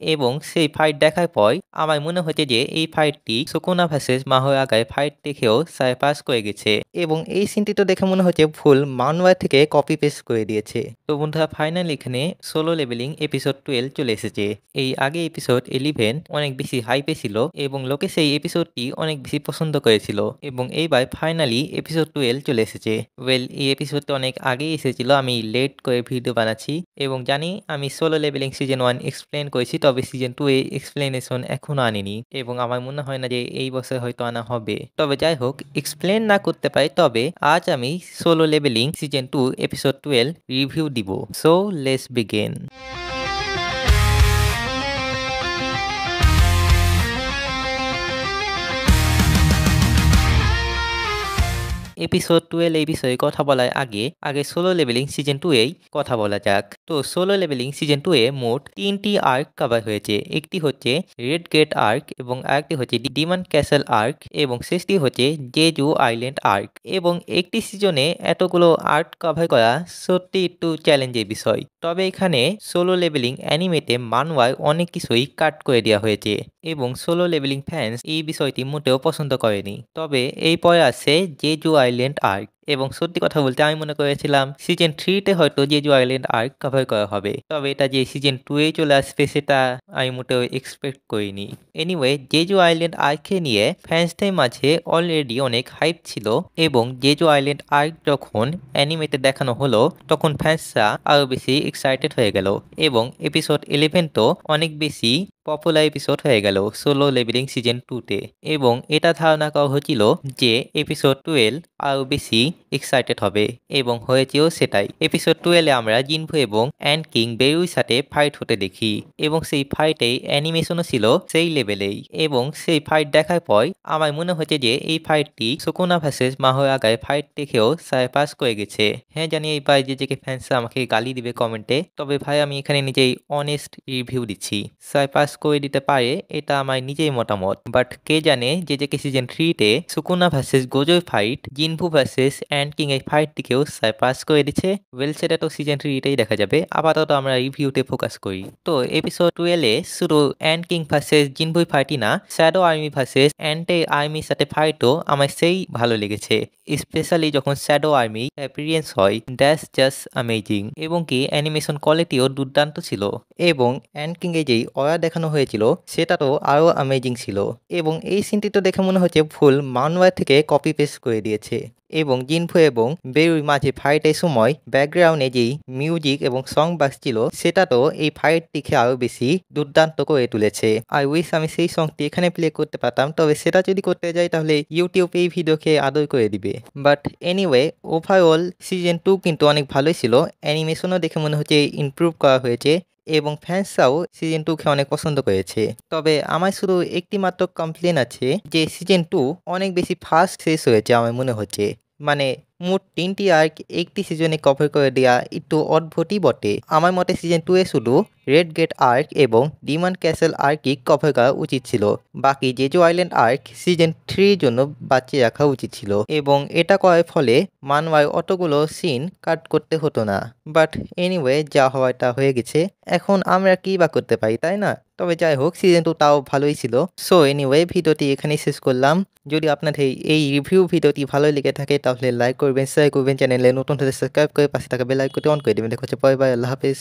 এবং সেই ফাইট দেখার পর আমার মনে হচ্ছে যে এই ফাইটটি সুকুনা ভার্সেস মাহোয়াগার ফাইট দেখেও সারপাস করে গেছে এবং এই সিনটি তো দেখে মনে হচ্ছে ফুল মানওয়া থেকে কপি পেস্ট করে দিয়েছে। তো বন্ধুরা ফাইনাল এখানে সোলো লেভেলিং এপিসোড 12 চলে এসেছে। এই আগে এপিসোড 11 অনেক বেশি হাইপে ছিল এবং লোকে সেই এপিসোডটি অনেক বেশি পছন্দ করেছিল এবং এইবার ফাইনালি এপিসোড 12 চলে এসেছে। এই এপিসোডটা অনেক আগেই এসেছিল, আমি লেট করে ভিডিও বানাচ্ছি এবং জানি আমি সোলো লেভেলিং সিজন 1 এক্সপ্লেন করেছি, তবে সিজন 2 এ এক্সপ্লেনেশন এখনো আনিনি এবং আমার মনে হয় না যে এই বছর হয়তো আনা হবে। তবে যাই হোক, এক্সপ্লেন না করতে পারি, তবে আজ আমি solo leveling season 2 episode 12 review দিব। So let's begin. এপিসোড 12 এই বিষয়ে কথা বলার আগে সোলো লেভেলিং সিজন 2 এই কথা বলা যাক। তো সোলো লেভেলিং সিজন 2 এ মোট 3টি আর্ক কভার হয়েছে। একটি হচ্ছে রেড গেট আর্ক এবং আরেকটি হচ্ছে ডিমন ক্যাসেল আর্ক এবং শেষটি হচ্ছে জেজু আইল্যান্ড আর্ক। এবং একটি সিজনে এতগুলো আর্ক কভার করা সত্যি একটু চ্যালেঞ্জের বিষয়। তবে এখানে সোলো লেভেলিং অ্যানিমেতে মানওয়ার অনেক কিছুই কাট করে দেওয়া হয়েছে এবং সোলো লেভেলিং ফ্যান্স এই বিষয়টি মোটেও পছন্দ করেনি। তবে এই পরে আসছে জেজু আইল্যান্ড আর্ক এবং সত্যি কথা বলতে আমি মনে করেছিলাম সিজন 3 তে হয়তো জেজু আইল্যান্ড আর্ক কভার করা হবে, তবে এটা যে সিজন 2 এ চলে আসবে সেটা আমি মোটেও এক্সপেক্ট করিনি। এনিওয়ে, জেজু আইল্যান্ড আর্ককে নিয়ে ফ্যান্সদের মাঝে অলরেডি অনেক হাইপ ছিল এবং জেজু আইল্যান্ড আর্ক যখন অ্যানিমেতে দেখানো হলো তখন ফ্যান্সরা আরো বেশি এক্সাইটেড হয়ে গেল এবং এপিসোড 11 তো অনেক বেশি পপুলার এপিসোড হয়ে গেল সোলো লেভেলিং সিজন 2 তে এবং এটা ধারণা করা হয়েছিল যে এপিসোড 12 আরো বেশি এক্সাইটেড হবে এবং হয়েছেও সেটাই। এপিসোড 12 এ আমরা জিনভু এবং অ্যান্ড কিং বেরুইর সাথে ফাইট হতে দেখি এবং সেই ফাইটে অ্যানিমেশনও ছিল সেই লেভেলেই এবং সেই ফাইট দেখার পর আমার মনে হচ্ছে যে এই ফাইটটি সুকুনা ভার্সেস মাহোয়াগার ফাইট দেখেও সারপাস করে গেছে। হ্যাঁ জানি এইবার যে ফ্যান্সরা আমাকে গালি দিবে কমেন্টে, তবে ভাই আমি এখানে নিজেই অনেস্ট রিভিউ দিচ্ছি। সারপাস করে দিতে পারে এটা আমার নিজেই মতামত, বাট কে জানে যে সিজন 3 তে সুকুনা ভার্সেস গোজোর fight Jinwoo versus ant king এর ফাইটটিকেও সারপাস করে দিচ্ছে। ওয়েল সেটা তো সিজন 3 তেই দেখা যাবে, আপাতত আমরা রিভিউতে ফোকাস করি। তো এপিসোড 12 এ শুধু অ্যান্ড কিং ভার্সেস জিনভুই ফাইটই না, শ্যাডো আর্মি ভার্সেস অ্যান্টে আর্মির সাথে ফাইটও আমার সেই ভালো লেগেছে, স্পেশালি যখন শ্যাডো আর্মি অ্যাপিয়ারেন্স হয়। দ্যাটস জাস্ট অ্যামেজিং এবং কি অ্যানিমেশন কোয়ালিটিও দুর্দান্ত ছিল এবং অ্যান্ড কিং এ যেই অরা দেখানো হয়েছিল সেটা তো আরও অ্যামেজিং ছিল এবং এই সিনটি তো দেখে মনে হচ্ছে ফুল মানওয়া থেকে কপি পেস্ট করে দিয়েছে এবং জিনফু এবং বেরুই মাঝে ফাইটের সময় ব্যাকগ্রাউন্ডে যেই মিউজিক এবং সং বাজছিল সেটা তো এই ফাইটটিকে আরও বেশি দুর্দান্ত করে তুলেছে। আর উইশ আমি সেই সংটি এখানে প্লে করতে পারতাম, তবে সেটা যদি করতে যাই তাহলে ইউটিউব এই ভিডিওকে আদর করে দিবে। বাট এনিওয়ে, ওভারঅল সিজন 2 কিন্তু অনেক ভালোই ছিল, অ্যানিমেশনও দেখে মনে হচ্ছে ইমপ্রুভ করা হয়েছে এবং ফ্যান্সরাও সিজন 2কে অনেক পছন্দ করেছে। তবে আমার শুধু একটি মাত্র কমপ্লেন আছে যে সিজন 2 অনেক বেশি ফাস্ট শেষ হয়েছে আমার মনে হচ্ছে। মানে মোট 3টি আর্ক একটি সিজনে কভার করে দেওয়া একটু অদ্ভুতই বটে। আমার মতে সিজন 2 এ শুধু রেড গেট আর্ক এবং ডিমন ক্যাসেল আর্কই কভার করা উচিত ছিল, বাকি জেজু আইল্যান্ড আর্ক সিজন 3 জন্য বাঁচিয়ে রাখা উচিত ছিল এবং এটা করার ফলে মানওয়ার অতগুলো সিন কাট করতে হতো না। বাট এনিওয়ে, যা হওয়ার তা হয়ে গেছে, এখন আমরা কি বা করতে পারি, তাই না? তবে যাই হোক, সিজন 2 তাও ভালোই ছিল। সো এনিওয়ে, ভিডিওটি এখানেই শেষ করলাম। যদি আপনাদের এই রিভিউ ভিডিওটি ভালো লেগে থাকে তাহলে লাইক করবেন, শেয়ার করবেন, চ্যানেলে নতুন হলে সাবস্ক্রাইব করে পাশে থাকা বেল আইকনটি অন করে দেবেন। দেখা হচ্ছে পরের বার। আল্লাহ হাফেজ।